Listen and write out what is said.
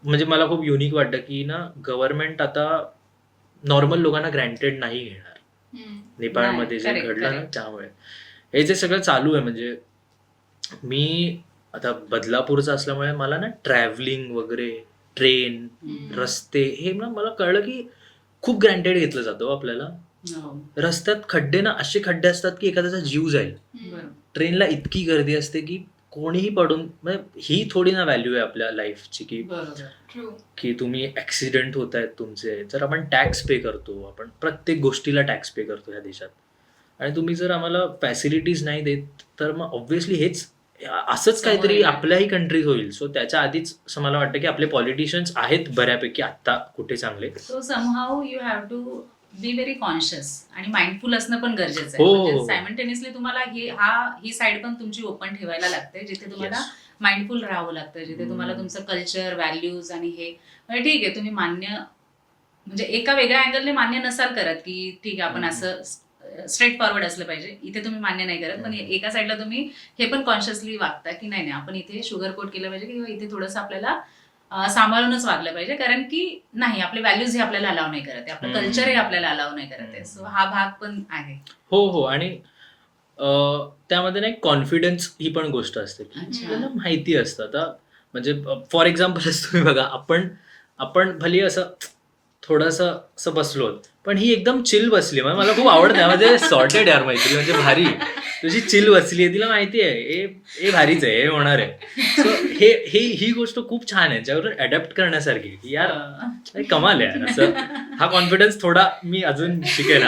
म्हणजे मला खूप युनिक वाटतं की ना गव्हर्नमेंट आता नॉर्मल लोकांना ग्रँटेड नाही घेणार. नेपाळमध्ये जे करेक्ट घडलं ना करेक्ट. त्यामुळे हे जे सगळं चालू आहे. म्हणजे मी आता बदलापूरचा असल्यामुळे मला ना ट्रॅव्हलिंग वगैरे, ट्रेन, रस्ते हे ना मला कळलं की खूप ग्रँटेड घेतलं जातं हो आपल्याला. हो. रस्त्यात खड्डे ना असे खड्डे असतात की एखाद्याचा जीव जाईल. बरोबर. ट्रेनला इतकी गर्दी असते की कोणीही पडून म्हणजे ही थोडी ना व्हॅल्यू आहे आपल्या लाईफची की बरोबर. की तुम्ही ऍक्सिडेंट होत आहेत तुमचे. तर आपण टॅक्स पे करतो, आपण प्रत्येक गोष्टीला टॅक्स पे करतो ह्या देशात. आणि तुम्ही जर आम्हाला फॅसिलिटीज नाही देत तर मग ऑब्व्हियसली हेच असंच समोर काहीतरी येईल. आपल्याही कंट्रीज होईल. सो त्याच्या आधीच असं मला वाटतं की आपले पॉलिटिशियन्स आहेत बऱ्यापैकी आत्ता कुठे चांगले. So somehow you have to be very conscious आणि माइंडफुल असणं पण गरजेचं आहे. हो, म्हणजे हो, हो. सायमल्टेनियसली तुम्हाला ही साईड पण तुमची ओपन ठेवायला लागते, जिथे तुम्हाला Yes. माइंडफुल राहावं लागतं, जिथे तुम्हाला तुमचं कल्चर, व्हॅल्यूज आणि हे म्हणजे ठीक आहे तुम्ही मान्य म्हणजे एका वेगळ्या अँगलने मान्य नसाल करत की ठीक आहे आपण असं स्ट्रेट फॉरवर्ड असलं पाहिजे, इथे तुम्ही मान्य नाही करत, पण एका साईडला तुम्ही हे पण कॉन्शियसली वागता की नाही आपण इथे शुगर कोट केलं पाहिजे किंवा इथे थोडंसं आपल्याला सांभाळूनच वागलं पाहिजे, कारण की नाही आपले व्हॅल्यूज हे आपल्याला अलाव नाही करत आहे, आपलं कल्चर हे आपल्याला अलाव नाही करत आहे. सो हा भाग पण आहे. हो हो. आणि त्यामध्ये ना एक कॉन्फिडन्स ही पण गोष्ट असते की अच्छा. आपल्याला माहिती असतं. आता म्हणजे फॉर एक्झाम्पलच तुम्ही बघा, आपण भले असं थोडंसं असं बसलो, पण ही एकदम चिल बसली. म्हणजे मला खूप आवडतं म्हणजे सॉर्टेड यार मैत्री, म्हणजे भारी. तुझी चिल बसली आहे, तिला माहिती आहे हे भारीच आहे, हे होणार आहे. सो ही गोष्ट खूप छान आहे, ज्यावर अडॅप्ट करण्यासारखी की यार कमाल आहे यार. असं हा कॉन्फिडन्स थोडा मी अजून शिकेन.